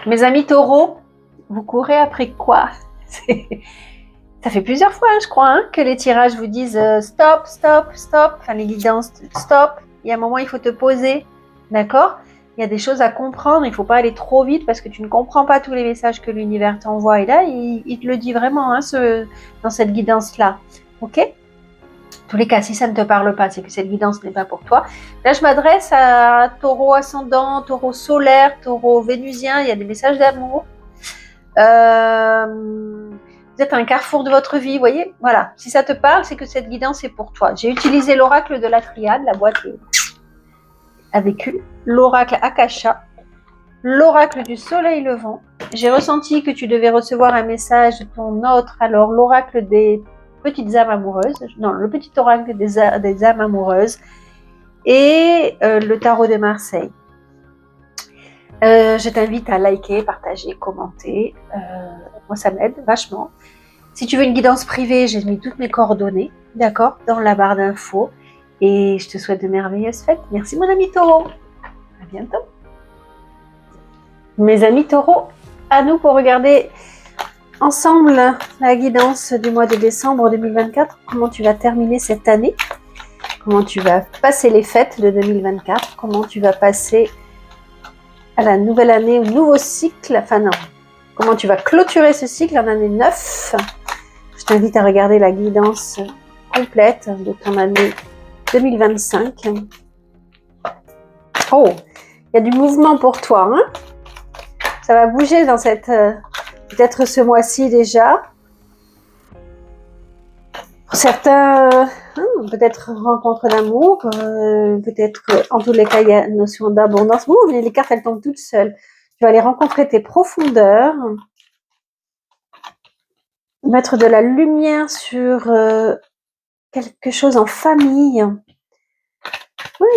Mes amis taureaux, vous courez après quoi? Ça fait plusieurs fois, je crois, que les tirages vous disent stop, stop, stop. Enfin, les guidances, stop. Il y a un moment, il faut te poser. D'accord? Il y a des choses à comprendre. Il ne faut pas aller trop vite parce que tu ne comprends pas tous les messages que l'univers t'envoie. Et là, il te le dit vraiment dans cette guidance-là. Ok? En tous les cas, si ça ne te parle pas, c'est que cette guidance n'est pas pour toi. Là, je m'adresse à taureau ascendant, taureau solaire, taureau vénusien. Il y a des messages d'amour. Vous êtes à un carrefour de votre vie, vous voyez. Voilà, si ça te parle, c'est que cette guidance est pour toi. J'ai utilisé l'oracle de la triade, la boîte avec l'oracle Akasha, l'oracle du soleil levant. J'ai ressenti que tu devais recevoir un message de ton autre, alors l'oracle des petites âmes amoureuses, non, le petit oracle des âmes amoureuses, et le tarot de Marseille. Je t'invite à liker, partager, commenter. Moi, ça m'aide vachement. Si tu veux une guidance privée, j'ai mis toutes mes coordonnées, d'accord, dans la barre d'infos. Et je te souhaite de merveilleuses fêtes. Merci mon ami taureau. À bientôt. Mes amis taureaux, à nous pour regarder ensemble la guidance du mois de décembre 2024. Comment tu vas terminer cette année? Comment tu vas passer les fêtes de 2024? Comment tu vas passer à la nouvelle année, au nouveau cycle? Enfin non, comment tu vas clôturer ce cycle en année 9? Je t'invite à regarder la guidance complète de ton année 2025. Oh, il y a du mouvement pour toi. Hein? Ça va bouger dans cette... peut-être ce mois-ci déjà. Pour certains, peut-être rencontre d'amour, peut-être, en tous les cas, il y a une notion d'abondance. Mais les cartes, elles tombent toutes seules. Tu vas aller rencontrer tes profondeurs. Mettre de la lumière sur quelque chose en famille. Oui,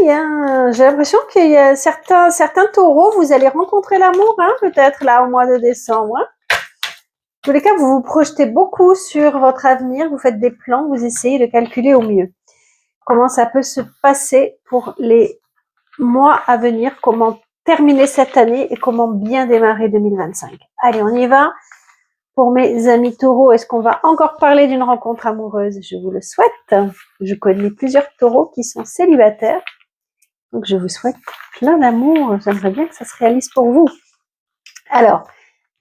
j'ai l'impression qu'il y a certains taureaux, vous allez rencontrer l'amour, peut-être là au mois de décembre. En tous les cas, vous vous projetez beaucoup sur votre avenir, vous faites des plans, vous essayez de calculer au mieux. Comment ça peut se passer pour les mois à venir, comment terminer cette année et comment bien démarrer 2025. Allez, on y va. Pour mes amis taureaux, est-ce qu'on va encore parler d'une rencontre amoureuse? Je vous le souhaite. Je connais plusieurs taureaux qui sont célibataires. Donc, je vous souhaite plein d'amour. J'aimerais bien que ça se réalise pour vous. Alors,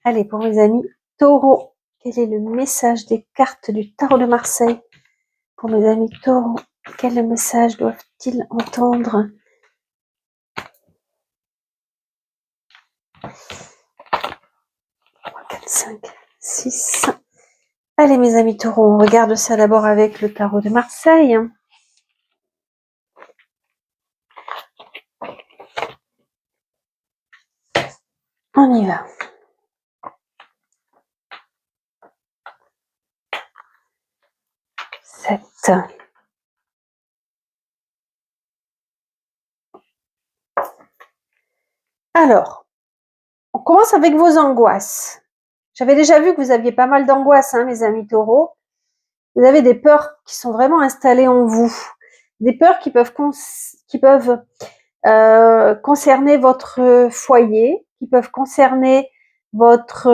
allez, pour mes amis taureaux, quel est le message des cartes du tarot de Marseille? Pour mes amis taureaux, quel message doivent-ils entendre? 3, 4, 5, 6. Allez, mes amis taureaux, on regarde ça d'abord avec le tarot de Marseille. On y va. Alors, on commence avec vos angoisses. J'avais déjà vu que vous aviez pas mal d'angoisses, mes amis taureaux. Vous avez des peurs qui sont vraiment installées en vous. Des peurs qui peuvent concerner votre foyer, qui peuvent concerner votre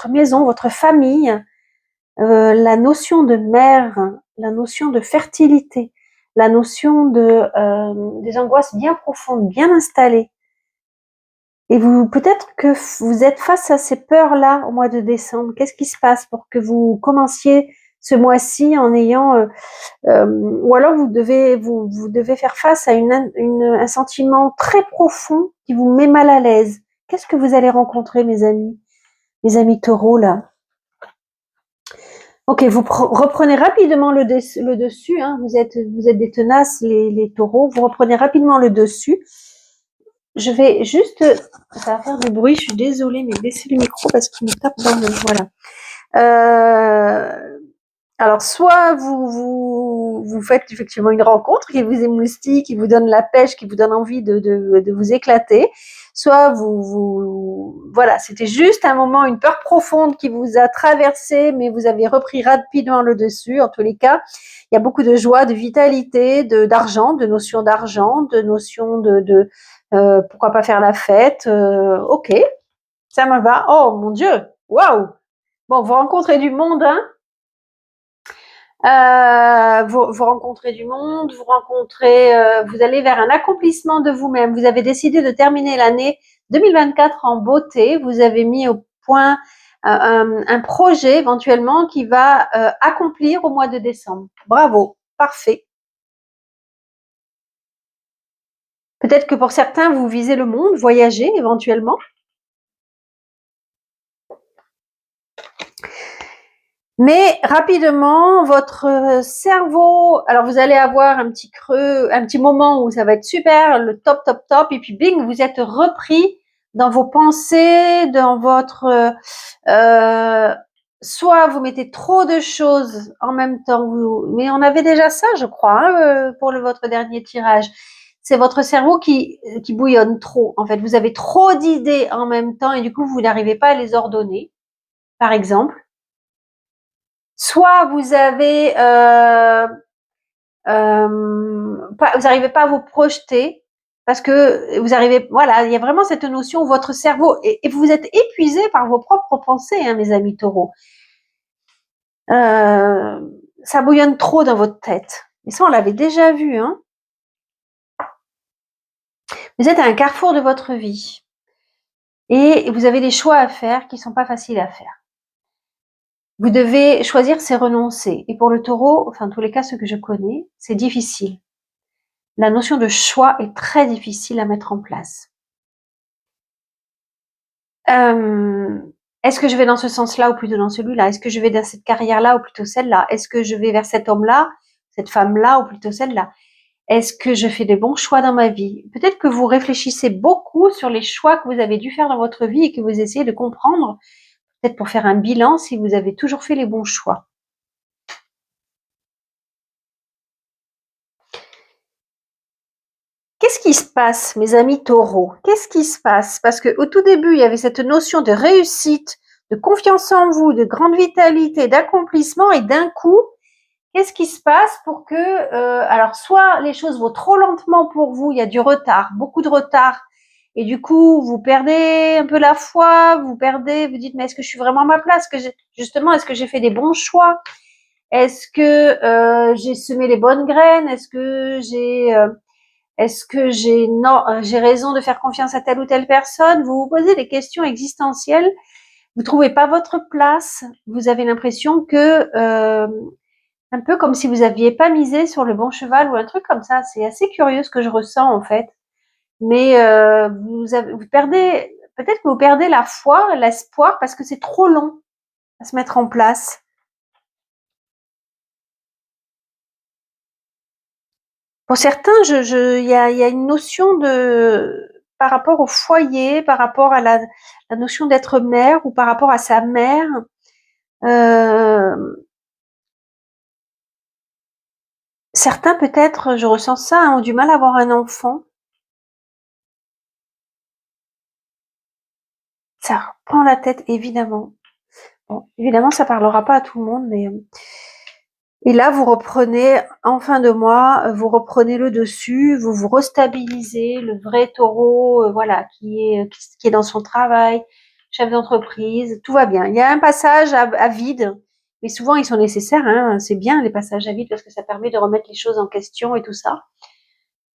maison, votre famille, la notion de mère, la notion de fertilité, la notion des angoisses bien profondes, bien installées. Et peut-être que vous êtes face à ces peurs-là au mois de décembre. Qu'est-ce qui se passe pour que vous commenciez ce mois-ci en ayant, ou alors vous devez faire face à un sentiment très profond qui vous met mal à l'aise. Qu'est-ce que vous allez rencontrer, mes amis taureaux, là? Ok, vous reprenez rapidement le dessus. Vous êtes des tenaces, les taureaux. Vous reprenez rapidement le dessus. Je vais juste, ça va faire du bruit, je suis désolée, mais baissez le micro parce qu'il me tape dans le, voilà. Alors, soit vous faites effectivement une rencontre qui vous émoustille, qui vous donne la pêche, qui vous donne envie de vous éclater, soit voilà, c'était juste un moment, une peur profonde qui vous a traversé, mais vous avez repris rapidement le dessus. En tous les cas, il y a beaucoup de joie, de vitalité, d'argent, de notion d'argent, de notion pourquoi pas faire la fête, ok. Ça me va. Oh mon Dieu, waouh. Bon, vous rencontrez du monde, hein. Vous rencontrez du monde, vous allez vers un accomplissement de vous-même. Vous avez décidé de terminer l'année 2024 en beauté. Vous avez mis au point un projet éventuellement qui va accomplir au mois de décembre. Bravo, parfait. Peut-être que pour certains, vous visez le monde, voyager éventuellement. Mais rapidement, votre cerveau, alors vous allez avoir un petit creux, un petit moment où ça va être super, le top, top, top, et puis bing, vous êtes repris dans vos pensées, dans votre... soit vous mettez trop de choses en même temps, mais on avait déjà ça, je crois, hein, pour votre dernier tirage. C'est votre cerveau qui bouillonne trop. En fait, vous avez trop d'idées en même temps et du coup, vous n'arrivez pas à les ordonner, par exemple. Soit vous avez, vous n'arrivez pas à vous projeter parce que vous arrivez, voilà, il y a vraiment cette notion où votre cerveau et vous êtes épuisé par vos propres pensées, hein, mes amis taureaux. Ça bouillonne trop dans votre tête. Et ça, on l'avait déjà vu, hein. Vous êtes à un carrefour de votre vie et vous avez des choix à faire qui sont pas faciles à faire. Vous devez choisir, c'est renoncer. Et pour le taureau, enfin, en tous les cas, ceux que je connais, c'est difficile. La notion de choix est très difficile à mettre en place. Est-ce que je vais dans ce sens-là ou plutôt dans celui-là? Est-ce que je vais dans cette carrière-là ou plutôt celle-là? Est-ce que je vais vers cet homme-là, cette femme-là ou plutôt celle-là? Est-ce que je fais des bons choix dans ma vie? Peut-être que vous réfléchissez beaucoup sur les choix que vous avez dû faire dans votre vie et que vous essayez de comprendre, peut-être pour faire un bilan si vous avez toujours fait les bons choix. Qu'est-ce qui se passe, mes amis taureaux? Qu'est-ce qui se passe? Parce que au tout début, il y avait cette notion de réussite, de confiance en vous, de grande vitalité, d'accomplissement, et d'un coup, qu'est-ce qui se passe pour que, alors soit les choses vont trop lentement pour vous, il y a du retard, beaucoup de retard, et du coup, vous perdez un peu la foi, vous dites, mais est-ce que je suis vraiment à ma place? Justement, est-ce que j'ai fait des bons choix? Est-ce que j'ai semé les bonnes graines? Est-ce que j'ai raison de faire confiance à telle ou telle personne? Vous vous posez des questions existentielles. Vous trouvez pas votre place. Vous avez l'impression que, un peu comme si vous aviez pas misé sur le bon cheval ou un truc comme ça. C'est assez curieux ce que je ressens en fait. Mais vous perdez, peut-être que vous perdez la foi, l'espoir parce que c'est trop long à se mettre en place. Pour certains, il y a une notion de, par rapport au foyer, par rapport à la notion d'être mère ou par rapport à sa mère. Certains peut-être, je ressens ça, hein, ont du mal à avoir un enfant. Ça prend la tête, évidemment. Bon, évidemment, ça parlera pas à tout le monde, mais et là, vous reprenez en fin de mois, vous reprenez le dessus, vous vous restabilisez, le vrai taureau, voilà, qui est dans son travail, chef d'entreprise, tout va bien. Il y a un passage à vide, mais souvent ils sont nécessaires, hein, c'est bien les passages à vide parce que ça permet de remettre les choses en question et tout ça.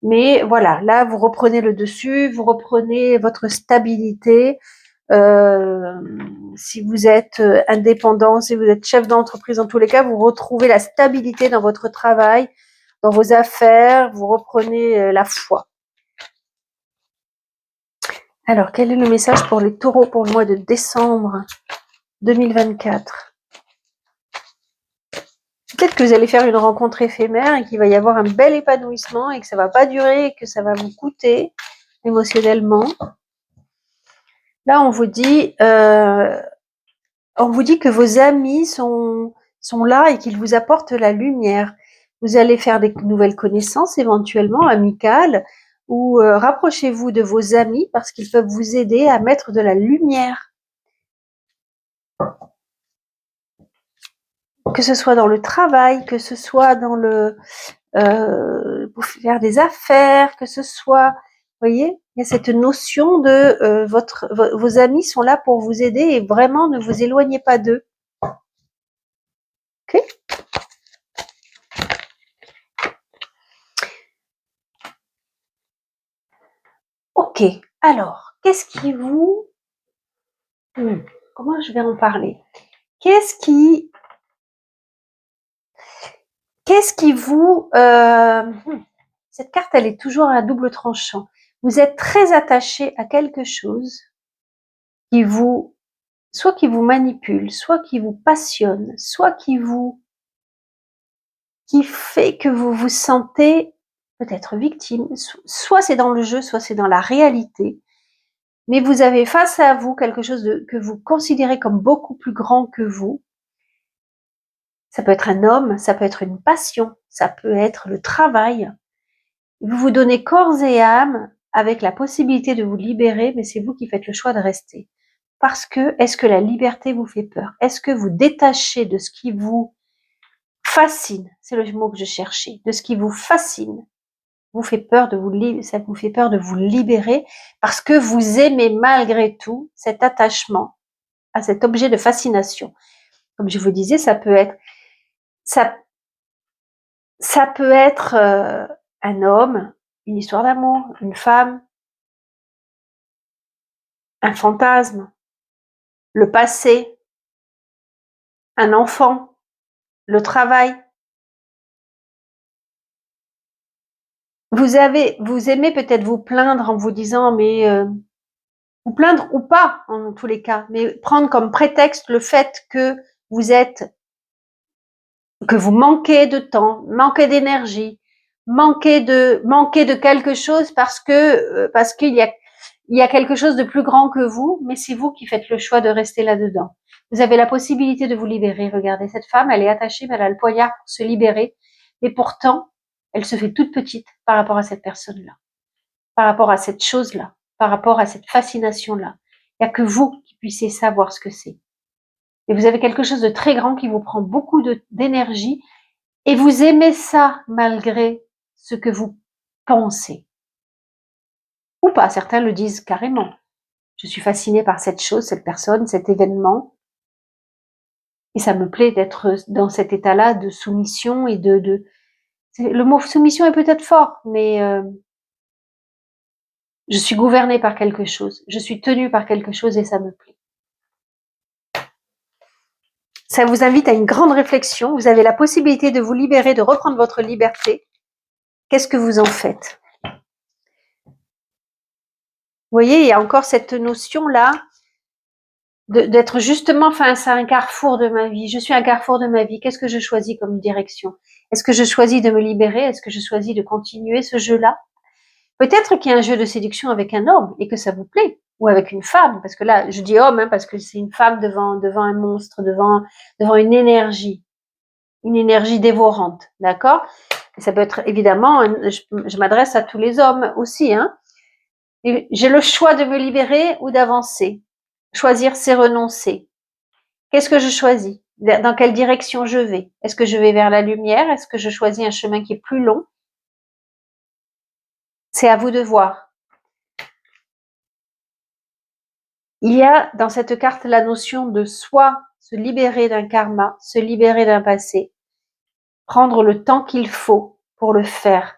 Mais voilà, là vous reprenez le dessus, vous reprenez votre stabilité. Si vous êtes indépendant, si vous êtes chef d'entreprise, en tous les cas, vous retrouvez la stabilité dans votre travail, dans vos affaires, vous reprenez la foi. Alors, quel est le message pour les taureaux pour le mois de décembre 2024? Peut-être que vous allez faire une rencontre éphémère et qu'il va y avoir un bel épanouissement et que ça va pas durer et que ça va vous coûter émotionnellement. Là, on vous dit que vos amis sont là et qu'ils vous apportent la lumière. Vous allez faire des nouvelles connaissances éventuellement amicales ou rapprochez-vous de vos amis parce qu'ils peuvent vous aider à mettre de la lumière. Que ce soit dans le travail, que ce soit pour faire des affaires, que ce soit, vous voyez, Il y a cette notion de vos amis sont là pour vous aider et vraiment ne vous éloignez pas d'eux. Ok? Ok. Alors, qu'est-ce qui vous... comment je vais en parler? Qu'est-ce qui vous... cette carte, elle est toujours à double tranchant. Vous êtes très attaché à quelque chose qui vous... soit qui vous manipule, soit qui vous passionne, soit qui fait que vous vous sentez peut-être victime. Soit c'est dans le jeu, soit c'est dans la réalité. Mais vous avez face à vous quelque chose que vous considérez comme beaucoup plus grand que vous. Ça peut être un homme, ça peut être une passion, ça peut être le travail. Vous vous donnez corps et âme avec la possibilité de vous libérer, mais c'est vous qui faites le choix de rester. Parce que, est-ce que la liberté vous fait peur? Est-ce que vous détachez de ce qui vous fascine? C'est le mot que je cherchais. De ce qui vous fascine. Vous fait peur de ça vous fait peur de vous libérer parce que vous aimez malgré tout cet attachement à cet objet de fascination. Comme je vous disais, ça peut être un homme, une histoire d'amour, une femme, un fantasme, le passé, un enfant, le travail. Vous aimez peut-être vous plaindre en vous disant, mais vous plaindre ou pas en tous les cas, mais prendre comme prétexte le fait que vous manquez de temps, manquez d'énergie, manquez de quelque chose parce qu'il y a quelque chose de plus grand que vous, mais c'est vous qui faites le choix de rester là-dedans. Vous avez la possibilité de vous libérer. Regardez, cette femme, elle est attachée, mais elle a le poignard pour se libérer. Et pourtant, elle se fait toute petite par rapport à cette personne-là, par rapport à cette chose-là, par rapport à cette fascination-là. Il n'y a que vous qui puissiez savoir ce que c'est. Et vous avez quelque chose de très grand qui vous prend beaucoup d'énergie et vous aimez ça malgré ce que vous pensez. Ou pas, certains le disent carrément. Je suis fascinée par cette chose, cette personne, cet événement. Et ça me plaît d'être dans cet état-là de soumission et le mot soumission est peut-être fort, mais je suis gouvernée par quelque chose. Je suis tenue par quelque chose et ça me plaît. Ça vous invite à une grande réflexion. Vous avez la possibilité de vous libérer, de reprendre votre liberté. Qu'est-ce que vous en faites? Vous voyez, il y a encore cette notion-là d'être justement face à un carrefour de ma vie. Je suis un carrefour de ma vie. Qu'est-ce que je choisis comme direction? Est-ce que je choisis de me libérer? Est-ce que je choisis de continuer ce jeu-là? Peut-être qu'il y a un jeu de séduction avec un homme et que ça vous plaît, ou avec une femme, parce que là, je dis homme, parce que c'est une femme devant un monstre, devant une énergie dévorante, d'accord? Et ça peut être évidemment, je m'adresse à tous les hommes aussi, Et j'ai le choix de me libérer ou d'avancer. Choisir, c'est renoncer. Qu'est-ce que je choisis? Dans quelle direction je vais? Est-ce que je vais vers la lumière? Est-ce que je choisis un chemin qui est plus long? C'est à vous de voir. Il y a dans cette carte la notion de soit se libérer d'un karma, se libérer d'un passé, prendre le temps qu'il faut pour le faire.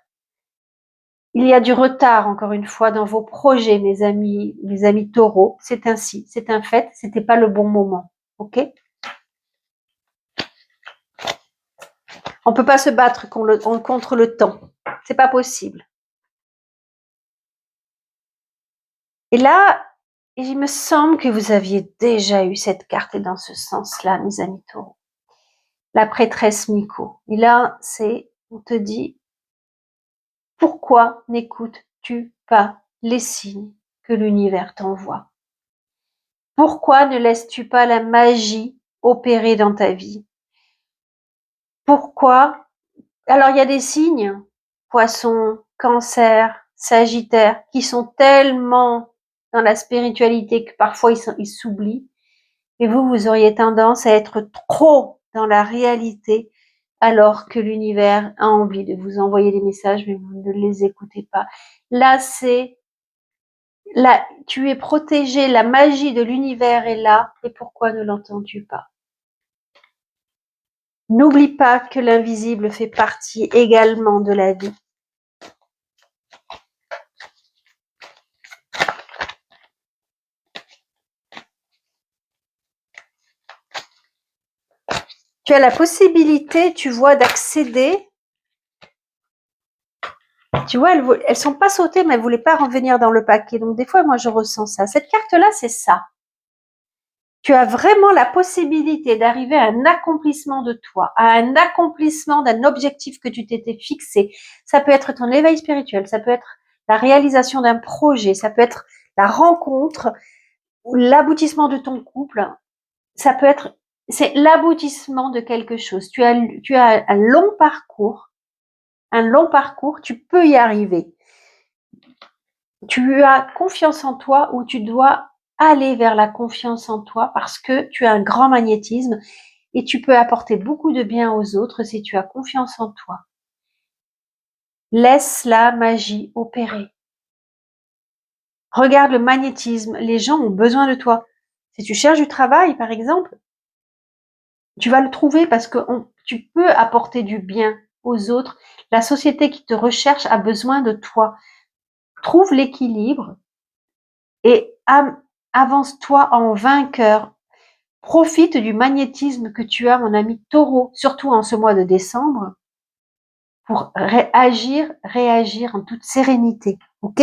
Il y a du retard, encore une fois, dans vos projets, mes amis taureaux. C'est ainsi, c'est un fait, c'était pas le bon moment. Ok? On peut pas se battre contre le temps. C'est pas possible. Et là, il me semble que vous aviez déjà eu cette carte dans ce sens-là, mes amis taureaux. La prêtresse Miko. Et là, on te dit, pourquoi n'écoutes-tu pas les signes que l'univers t'envoie? Pourquoi ne laisses-tu pas la magie opérer dans ta vie? Pourquoi? Alors, il y a des signes, Poisson, Cancer, Sagittaire, qui sont tellement dans la spiritualité que parfois ils s'oublient. Et vous auriez tendance à être trop dans la réalité alors que l'univers a envie de vous envoyer des messages, mais vous ne les écoutez pas. Là, c'est Là, tu es protégé, la magie de l'univers est là, et pourquoi ne l'entends-tu pas? N'oublie pas que l'invisible fait partie également de la vie. Tu as la possibilité, tu vois, d'accéder. Tu vois, elles sont pas sautées, mais elles voulaient pas revenir dans le paquet. Donc des fois, moi, je ressens ça. Cette carte-là, c'est ça. Tu as vraiment la possibilité d'arriver à un accomplissement de toi, à un accomplissement d'un objectif que tu t'étais fixé. Ça peut être ton éveil spirituel, ça peut être la réalisation d'un projet, ça peut être la rencontre ou l'aboutissement de ton couple. Ça peut être, c'est l'aboutissement de quelque chose. Tu as un long parcours, tu peux y arriver. Tu as confiance en toi ou tu dois aller vers la confiance en toi parce que tu as un grand magnétisme et tu peux apporter beaucoup de bien aux autres si tu as confiance en toi. Laisse la magie opérer. Regarde le magnétisme, les gens ont besoin de toi. Si tu cherches du travail, par exemple, tu vas le trouver parce que tu peux apporter du bien aux autres. La société qui te recherche a besoin de toi. Trouve l'équilibre et avance-toi en vainqueur. Profite du magnétisme que tu as, mon ami Taureau, surtout en ce mois de décembre, pour réagir en toute sérénité. Ok?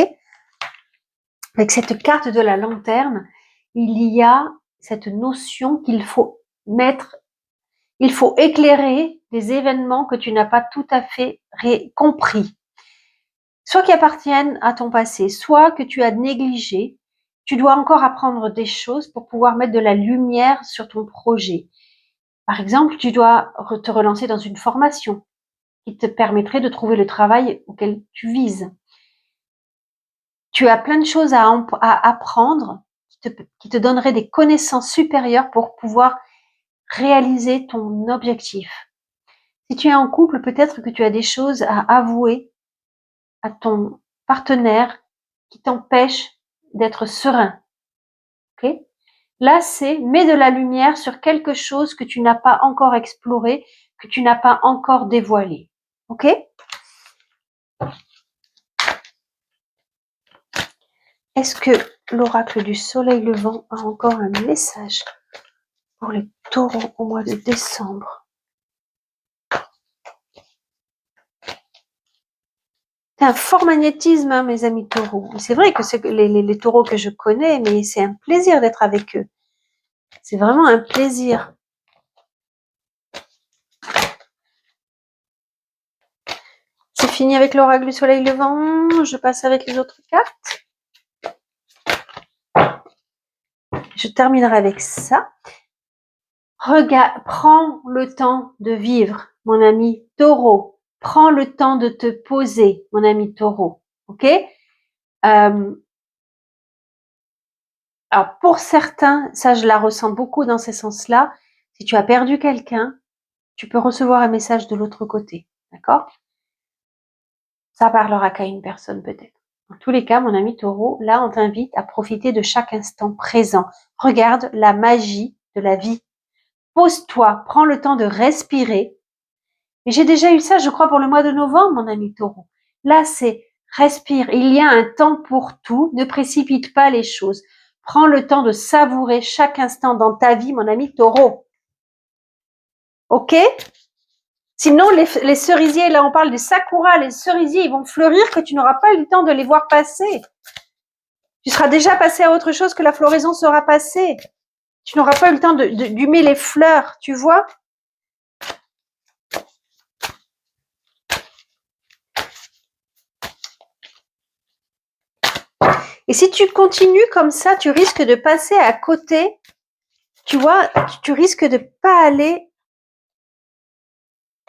Avec cette carte de la lanterne, il y a cette notion qu'il faut il faut éclairer des événements que tu n'as pas tout à fait compris. Soit qui appartiennent à ton passé, soit que tu as négligé. Tu dois encore apprendre des choses pour pouvoir mettre de la lumière sur ton projet. Par exemple, tu dois te relancer dans une formation qui te permettrait de trouver le travail auquel tu vises. Tu as plein de choses à apprendre qui te donneraient des connaissances supérieures pour pouvoir réaliser ton objectif. Si tu es en couple, peut-être que tu as des choses à avouer à ton partenaire qui t'empêchent d'être serein. Ok? Là, c'est mets de la lumière sur quelque chose que tu n'as pas encore exploré, que tu n'as pas encore dévoilé. Ok? Est-ce que l'oracle du soleil levant a encore un message pour les taureaux au mois de décembre? C'est un fort magnétisme, hein, mes amis taureaux. C'est vrai que c'est les taureaux que je connais, mais c'est un plaisir d'être avec eux. C'est vraiment un plaisir. C'est fini avec l'oracle du soleil levant. Je passe avec les autres cartes. Je terminerai avec ça. Regarde, prends le temps de vivre, mon ami taureau. Prends le temps de te poser, mon ami taureau. Ok? Alors pour certains, ça je la ressens beaucoup dans ces sens-là. Si tu as perdu quelqu'un, tu peux recevoir un message de l'autre côté. D'accord? Ça parlera qu'à une personne peut-être. En tous les cas, mon ami taureau, là on t'invite à profiter de chaque instant présent. Regarde la magie de la vie. Pose-toi, prends le temps de respirer. Et j'ai déjà eu ça, je crois, pour le mois de novembre, mon ami taureau. Là, c'est respire. Il y a un temps pour tout. Ne précipite pas les choses. Prends le temps de savourer chaque instant dans ta vie, mon ami taureau. Ok? Sinon, les cerisiers, là, on parle des sakura, les cerisiers, ils vont fleurir que tu n'auras pas eu le temps de les voir passer. Tu seras déjà passé à autre chose que la floraison sera passée. Tu n'auras pas eu le temps d'humer les fleurs, tu vois? Et si tu continues comme ça, tu risques de passer à côté. Tu vois, tu risques de pas aller,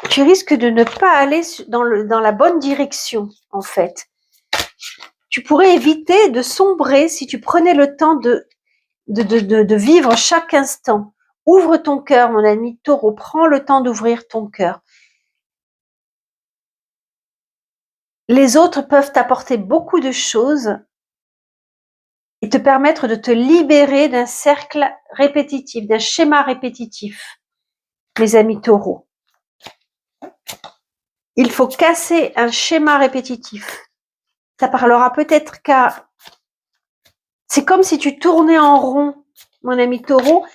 tu risques de ne pas aller dans la bonne direction, en fait. Tu pourrais éviter de sombrer si tu prenais le temps de vivre chaque instant. Ouvre ton cœur, mon ami taureau. Prends le temps d'ouvrir ton cœur. Les autres peuvent t'apporter beaucoup de choses, et te permettre de te libérer d'un cercle répétitif, d'un schéma répétitif, mes amis taureaux. Il faut casser un schéma répétitif. Ça parlera peut-être qu'à... C'est comme si tu tournais en rond, mon ami taureau.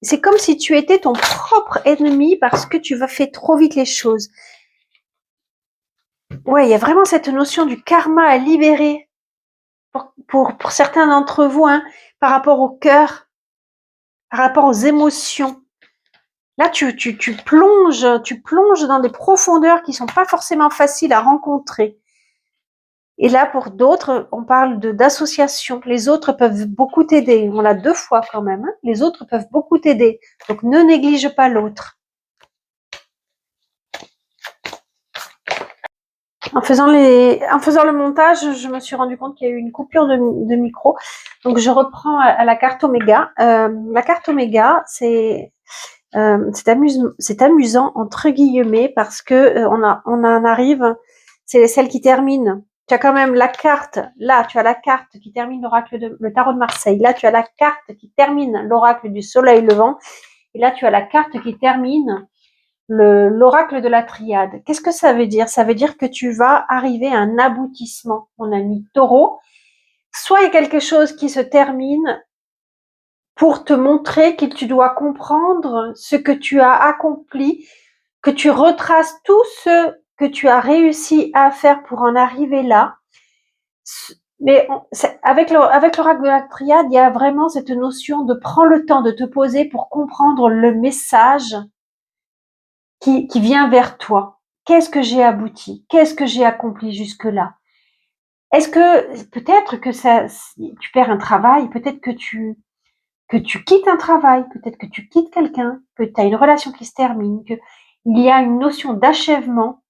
C'est comme si tu étais ton propre ennemi parce que tu vas faire trop vite les choses. Ouais, il y a vraiment cette notion du karma à libérer pour certains d'entre vous, hein, par rapport au cœur, par rapport aux émotions. Là, tu plonges dans des profondeurs qui sont pas forcément faciles à rencontrer. Et là, pour d'autres, on parle d'association. Les autres peuvent beaucoup t'aider. On l'a 2 fois quand même, hein. Les autres peuvent beaucoup t'aider. Donc, ne néglige pas l'autre. En faisant le montage, je me suis rendu compte qu'il y a eu une coupure de micro. Donc, je reprends à la carte Oméga. La carte Oméga, c'est amusant entre guillemets parce que on en arrive, c'est celle qui termine. Tu as quand même la carte, là tu as la carte qui termine le tarot de Marseille, là tu as la carte qui termine l'oracle du soleil levant, et là tu as la carte qui termine l'oracle de la triade. Qu'est-ce que ça veut dire? Ça veut dire que tu vas arriver à un aboutissement, mon ami taureau. Soit il y a quelque chose qui se termine pour te montrer que tu dois comprendre ce que tu as accompli, que tu retraces tout ce que tu as réussi à faire pour en arriver là. Mais avec l'oracle de la triade, il y a vraiment cette notion de prends le temps de te poser pour comprendre le message qui vient vers toi. Qu'est-ce que j'ai abouti? Qu'est-ce que j'ai accompli jusque-là? Est-ce que peut-être que tu perds un travail, peut-être que tu quittes un travail, peut-être que tu quittes quelqu'un, que tu as une relation qui se termine, qu'il y a une notion d'achèvement,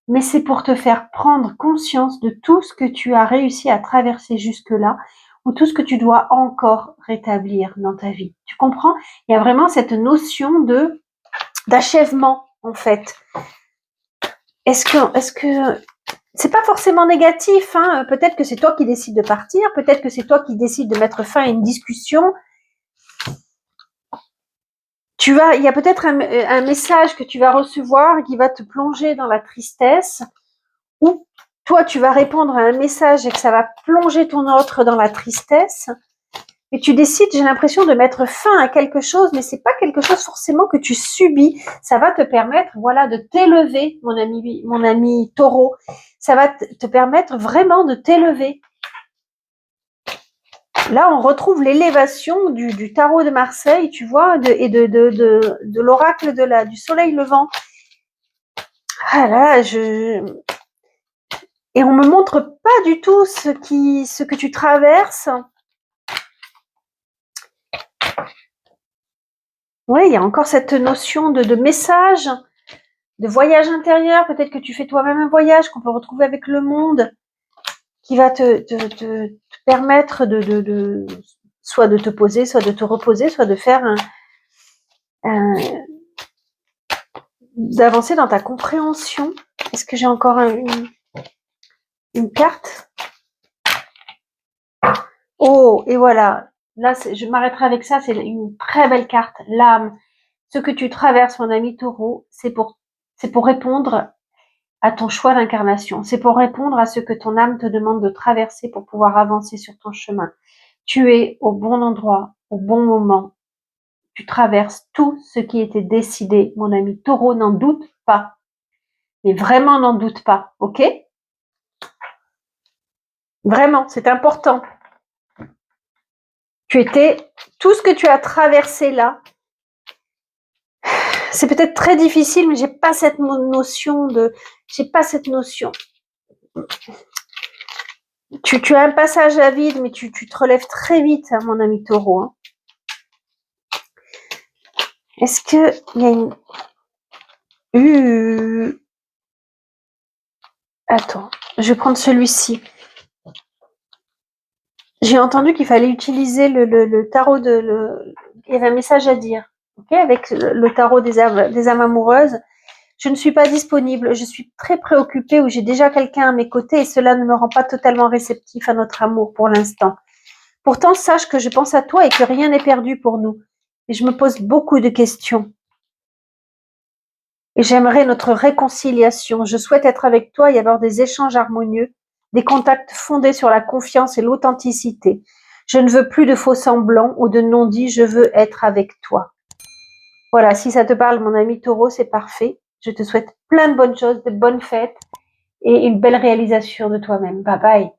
mais c'est pour te faire prendre conscience de tout ce que tu as réussi à traverser jusque-là, ou tout ce que tu dois encore rétablir dans ta vie. Tu comprends? Il y a vraiment cette notion d'achèvement, en fait. Est-ce que c'est pas forcément négatif, hein? Peut-être que c'est toi qui décides de partir, peut-être que c'est toi qui décides de mettre fin à une discussion. Il y a peut-être un message que tu vas recevoir qui va te plonger dans la tristesse, ou toi tu vas répondre à un message et que ça va plonger ton autre dans la tristesse. Et tu décides, j'ai l'impression, de mettre fin à quelque chose, mais c'est pas quelque chose forcément que tu subis. Ça va te permettre, voilà, de t'élever, mon ami taureau. Ça va te permettre vraiment de t'élever. Là, on retrouve l'élévation du tarot de Marseille, tu vois, de l'oracle du soleil levant. Ah là, et on me montre pas du tout ce que tu traverses. Oui, il y a encore cette notion de message, de voyage intérieur. Peut-être que tu fais toi-même un voyage qu'on peut retrouver avec le monde, qui va te permettre soit de te poser, soit de te reposer, soit de faire d'avancer dans ta compréhension. Est-ce que j'ai encore une carte? Oh, et voilà. Là, je m'arrêterai avec ça. C'est une très belle carte. L'âme. Ce que tu traverses, mon ami taureau, c'est pour répondre à ton choix d'incarnation. C'est pour répondre à ce que ton âme te demande de traverser pour pouvoir avancer sur ton chemin. Tu es au bon endroit, au bon moment. Tu traverses tout ce qui était décidé, mon ami taureau, n'en doute pas. Mais vraiment, n'en doute pas, ok? Vraiment, c'est important. Tout ce que tu as traversé là, c'est peut-être très difficile, mais j'ai pas cette notion. Tu as un passage à vide, mais tu te relèves très vite, hein, mon ami taureau. Hein. Est-ce que il y a une... Attends, je vais prendre celui-ci. J'ai entendu qu'il fallait utiliser le tarot il y avait un message à dire, ok, avec le tarot des âmes amoureuses. Je ne suis pas disponible, je suis très préoccupée ou j'ai déjà quelqu'un à mes côtés et cela ne me rend pas totalement réceptif à notre amour pour l'instant. Pourtant, sache que je pense à toi et que rien n'est perdu pour nous. Et je me pose beaucoup de questions. Et j'aimerais notre réconciliation. Je souhaite être avec toi et avoir des échanges harmonieux, des contacts fondés sur la confiance et l'authenticité. Je ne veux plus de faux semblants ou de non-dits, je veux être avec toi. Voilà, si ça te parle, mon ami Taureau, c'est parfait. Je te souhaite plein de bonnes choses, de bonnes fêtes et une belle réalisation de toi-même. Bye bye.